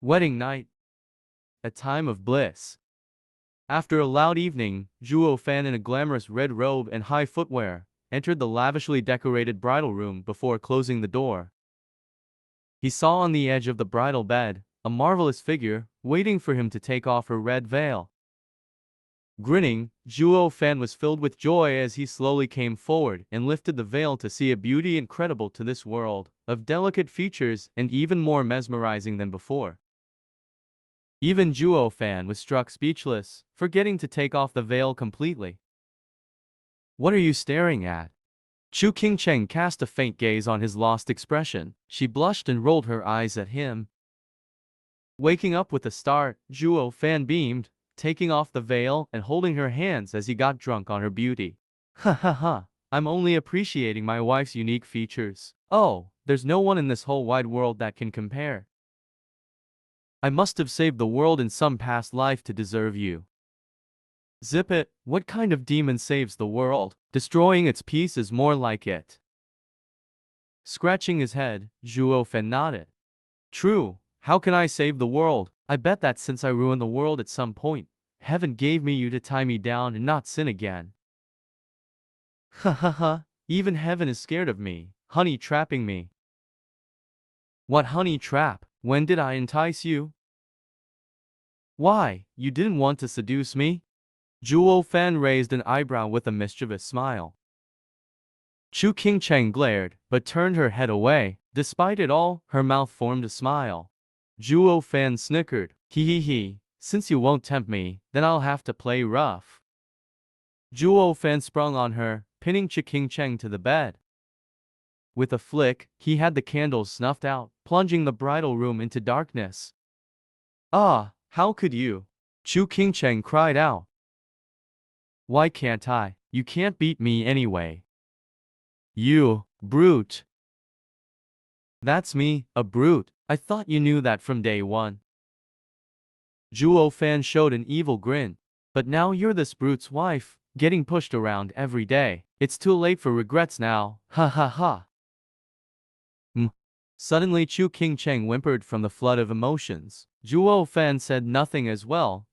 Wedding night, a time of bliss. After a loud evening, Zhuo Yifan in a glamorous red robe and high footwear entered the lavishly decorated bridal room before closing the door. He saw on the edge of the bridal bed a marvelous figure waiting for him to take off her red veil. Grinning, Zhuo Yifan was filled with joy as he slowly came forward and lifted the veil to see a beauty incredible to this world, of delicate features and even more mesmerizing than before. Even Zhuo Yifan was struck speechless, forgetting to take off the veil completely. "What are you staring at?" Chu Qingcheng cast a faint gaze on his lost expression. She blushed and rolled her eyes at him. Waking up with a start, Zhuo Yifan beamed, taking off the veil and holding her hands as he got drunk on her beauty. "Ha ha ha, I'm only appreciating my wife's unique features. Oh, there's no one in this whole wide world that can compare. I must have saved the world in some past life to deserve you." "Zip it, what kind of demon saves the world? Destroying its peace is more like it." Scratching his head, Zhuo Yifan nodded. "True, how can I save the world? I bet that since I ruined the world at some point, heaven gave me you to tie me down and not sin again." "Ha ha ha, even heaven is scared of me, honey trapping me." "What honey trap? When did I entice you?" "Why, you didn't want to seduce me?" Zhuo Yifan raised an eyebrow with a mischievous smile. Chu Qingcheng glared, but turned her head away. Despite it all, her mouth formed a smile. Zhuo Yifan snickered. He, since you won't tempt me, then I'll have to play rough." Zhuo Yifan sprung on her, pinning Chu Qingcheng to the bed. With a flick, he had the candles snuffed out, plunging the bridal room into darkness. "Ah, how could you?" Chu Qingcheng cried out. "Why can't I? You can't beat me anyway." "You, brute." "That's me, a brute. I thought you knew that from day one." Zhuo Yifan showed an evil grin. "But now you're this brute's wife, getting pushed around every day. It's too late for regrets now, ha ha ha." Suddenly Chu Qingcheng whimpered from the flood of emotions. Zhuo Yifan said nothing as well,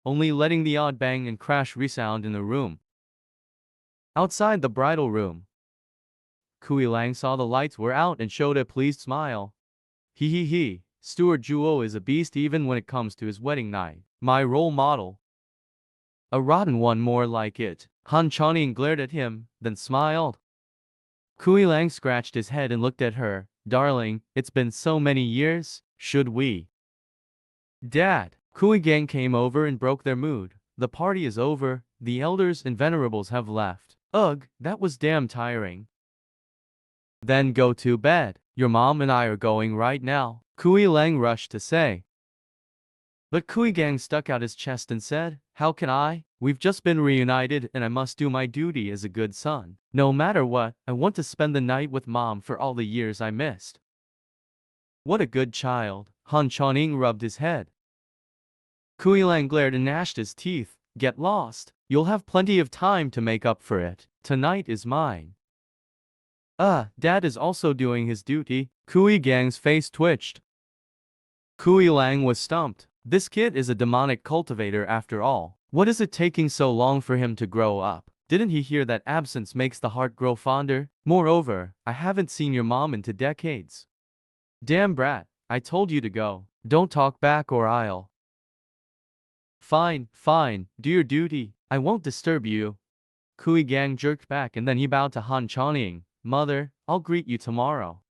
only letting the odd bang and crash resound in the room. Outside the bridal room, Kui Lang saw the lights were out and showed a pleased smile. He, Steward Zhuo is a beast even when it comes to his wedding night. My role model. A rotten one more like it. Han Chaoning glared at him, then smiled. Kui Lang scratched his head and looked at her. "Darling, it's been so many years, should we?" "Dad." Kui Gang came over and broke their mood. "The party is over, the elders and venerables have left." "Ugh, that was damn tiring." "Then go to bed. Your mom and I are going right now," Kui Lang rushed to say. But Kui Gang stuck out his chest and said, "How can I? We've just been reunited and I must do my duty as a good son. No matter what, I want to spend the night with mom for all the years I missed." "What a good child." Han Chaoning rubbed his head. Kui Lang glared and gnashed his teeth. "Get lost. You'll have plenty of time to make up for it. Tonight is mine." Dad is also doing his duty." Kui Gang's face twitched. Kui Lang was stumped. This kid is a demonic cultivator after all. What is it taking so long for him to grow up? Didn't he hear that absence makes the heart grow fonder? Moreover, I haven't seen your mom in decades. Damn brat, I told you to go. Don't talk back or I'll. Fine, do your duty. I won't disturb you." Kui Gang jerked back and then he bowed to Han Chaoning. "Mother, I'll greet you tomorrow."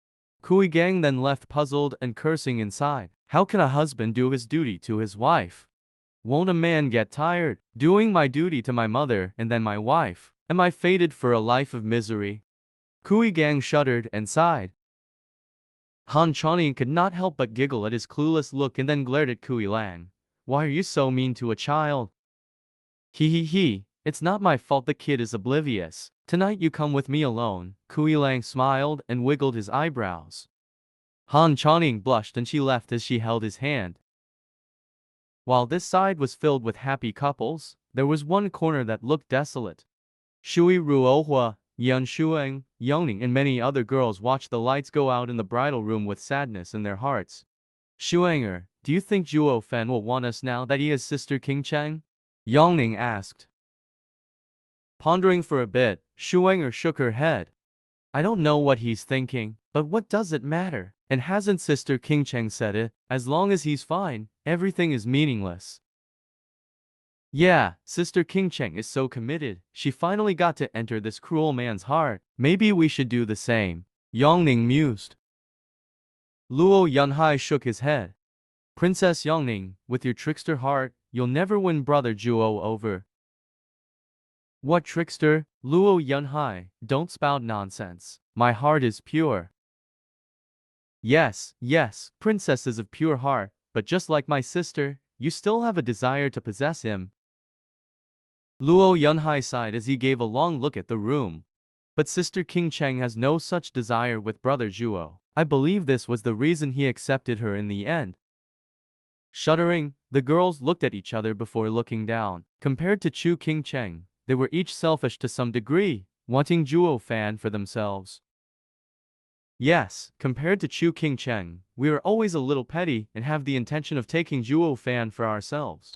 Kui Gang then left puzzled and cursing inside. How can a husband do his duty to his wife? Won't a man get tired? Doing my duty to my mother and then my wife. Am I fated for a life of misery? Kui Gang shuddered and sighed. Han Chaoning could not help but giggle at his clueless look and then glared at Kui Lang. "Why are you so mean to a child?" He, it's not my fault the kid is oblivious. Tonight you come with me alone." Kui Lang smiled and wiggled his eyebrows. Han Chaoning blushed and she left as she held his hand. While this side was filled with happy couples, there was one corner that looked desolate. Shui Ruohua, Yan Shuang, Yongning and many other girls watched the lights go out in the bridal room with sadness in their hearts. Shuanger, do you think Zhuo Fan will want us now that he has sister King Cheng? Yongning asked. Pondering for a bit, Shuanger shook her head. I don't know what he's thinking, but what does it matter? And hasn't sister King Cheng said it? As long as he's fine, everything is meaningless. Yeah, sister King Cheng is so committed. She finally got to enter this cruel man's heart. Maybe we should do the same. Yongning mused. Luo Yunhai shook his head. Princess Yongning, with your trickster heart, you'll never win brother Zhuo over. What trickster? Luo Yunhai, don't spout nonsense. My heart is pure. Yes, princess is of pure heart, but just like my sister, you still have a desire to possess him. Luo Yunhai sighed as he gave a long look at the room. But sister King Cheng has no such desire with brother Zhuo. I believe this was the reason he accepted her in the end. Shuddering, the girls looked at each other before looking down. Compared to Chu King Cheng, they were each selfish to some degree, wanting Zhuo Fan for themselves. Yes, compared to Chu King Cheng, we are always a little petty and have the intention of taking Zhuo Fan for ourselves.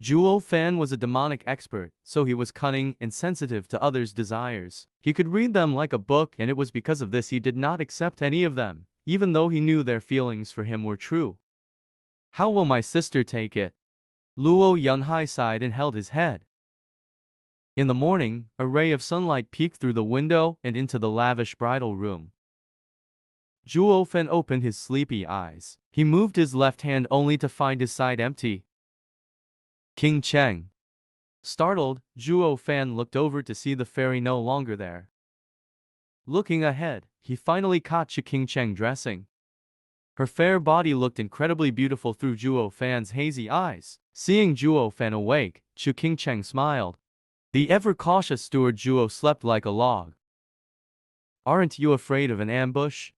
Zhuo Fan was a demonic expert, so he was cunning and sensitive to others' desires. He could read them like a book, and it was because of this he did not accept any of them, even though he knew their feelings for him were true. How will my sister take it? Luo Yunhai sighed and held his head. In the morning, a ray of sunlight peeked through the window and into the lavish bridal room. Zhuo Fan opened his sleepy eyes. He moved his left hand only to find his side empty. King Cheng. Startled, Zhuo Fan looked over to see the fairy no longer there. Looking ahead, he finally caught King Cheng dressing. Her fair body looked incredibly beautiful through Zhuo Fan's hazy eyes. Seeing Zhuo Fan awake, King Cheng smiled. The ever-cautious steward Zhuo slept like a log. Aren't you afraid of an ambush?